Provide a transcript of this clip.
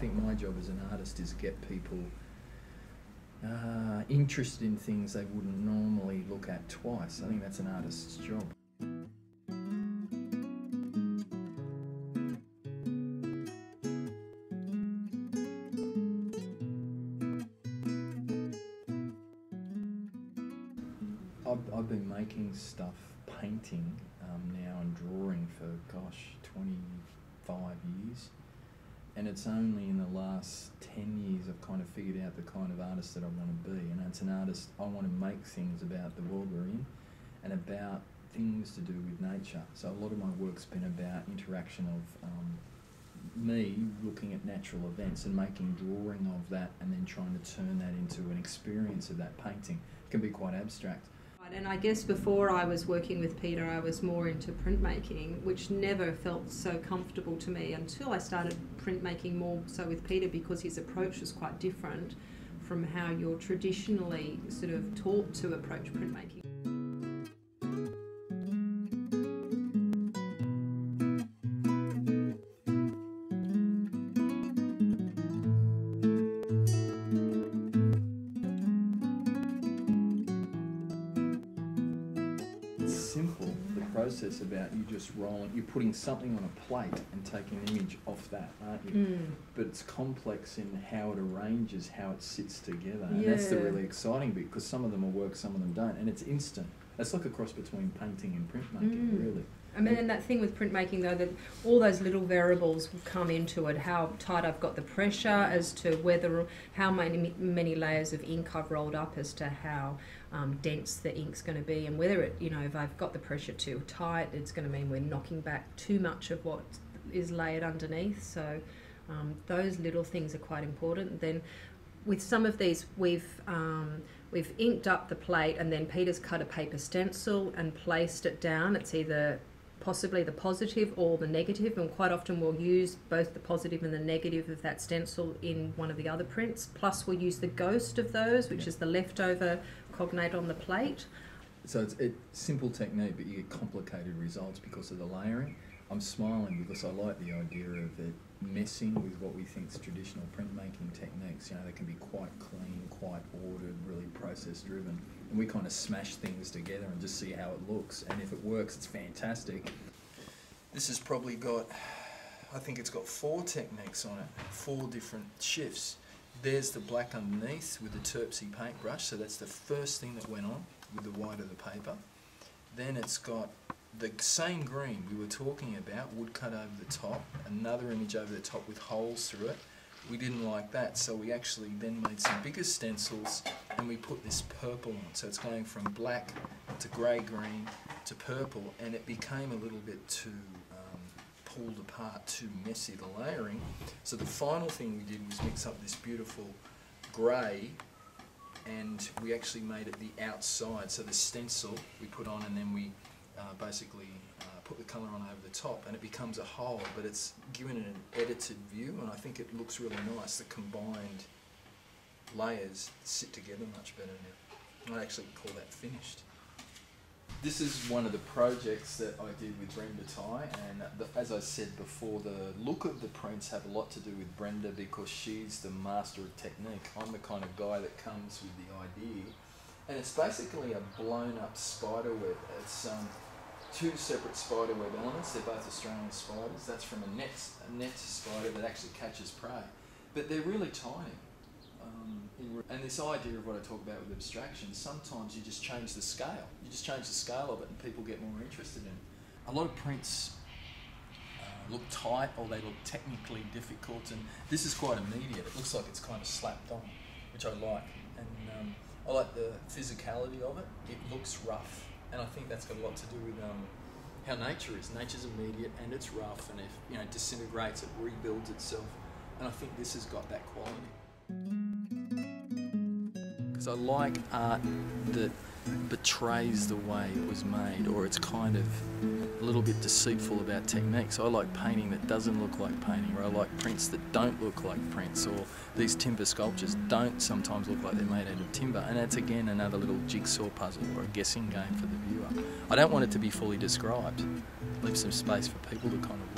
think my job as an artist is get people interested in things they wouldn't normally look at twice. I think that's an artist's job. I've been making stuff, painting now and drawing for, gosh, 25 years. And it's only in the last 10 years I've kind of figured out the kind of artist that I want to be. And as an artist, I want to make things about the world we're in and about things to do with nature. So a lot of my work's been about interaction of me looking at natural events and making drawing of that and then trying to turn that into an experience of that painting. It can be quite abstract. And I guess before I was working with Peter, I was more into printmaking, which never felt so comfortable to me until I started printmaking more so with Peter, because his approach was quite different from how you're traditionally sort of taught to approach printmaking. Simple, the process about you just rolling, you're putting something on a plate and taking an image off that, aren't you? But it's complex in how it arranges, how it sits together, and that's the really exciting bit, because some of them will work, some of them don't, and it's instant. It's like a cross between painting and printmaking, really. I mean, and that thing with printmaking though, that all those little variables will come into it, how tight I've got the pressure, as to whether, how many layers of ink I've rolled up, as to how dense the ink's going to be, and whether it, you know, if I've got the pressure too tight, it's going to mean we're knocking back too much of what is layered underneath. So those little things are quite important. Then with some of these, we've inked up the plate, and then Peter's cut a paper stencil and placed it down. It's either possibly the positive or the negative, and quite often we'll use both the positive and the negative of that stencil in one of the other prints. Plus we'll use the ghost of those, which is the leftover cognate on the plate. So it's a simple technique, but you get complicated results because of the layering. I'm smiling because I like the idea of it messing with what we think is traditional printmaking techniques. You know, they can be quite clean, quite ordered, really process driven. And we kind of smash things together and just see how it looks. And if it works, it's fantastic. This has probably got, I think it's got 4 techniques on it, 4 different shifts. There's the black underneath with the Terpsy paintbrush, so that's the first thing that went on with the white of the paper. Then it's got the same green we were talking about, woodcut over the top, another image over the top with holes through it. We didn't like that, so we actually then made some bigger stencils and we put this purple on. So it's going from black to grey-green to purple, and it became a little bit too pulled apart, too messy, the layering. So the final thing we did was mix up this beautiful grey, and we actually made it the outside. So the stencil we put on, and then we basically put the colour on over the top, and it becomes a whole, but it's given it an edited view, and I think it looks really nice. The combined layers sit together much better now. I actually call that finished. This is one of the projects that I did with Brenda Ty, and as I said before, the look of the prints have a lot to do with Brenda because she's the master of technique. I'm the kind of guy that comes with the idea, and it's basically a blown up spider web. It's 2 separate spider web elements. They're both Australian spiders. That's from a net spider that actually catches prey, but they're really tiny. And this idea of what I talk about with abstraction, sometimes you just change the scale. You just change the scale of it and people get more interested in it. A lot of prints look tight, or they look technically difficult, and this is quite immediate. It looks like it's kind of slapped on, which I like. And I like the physicality of it. It looks rough, and I think that's got a lot to do with how nature is. Nature's immediate and it's rough, and if it disintegrates, it rebuilds itself. And I think this has got that quality. Because I like art that betrays the way it was made, or it's kind of a little bit deceitful about techniques. I like painting that doesn't look like painting, or I like prints that don't look like prints, or these timber sculptures don't sometimes look like they're made out of timber, and that's again another little jigsaw puzzle or a guessing game for the viewer. I don't want it to be fully described. Leave some space for people to kind of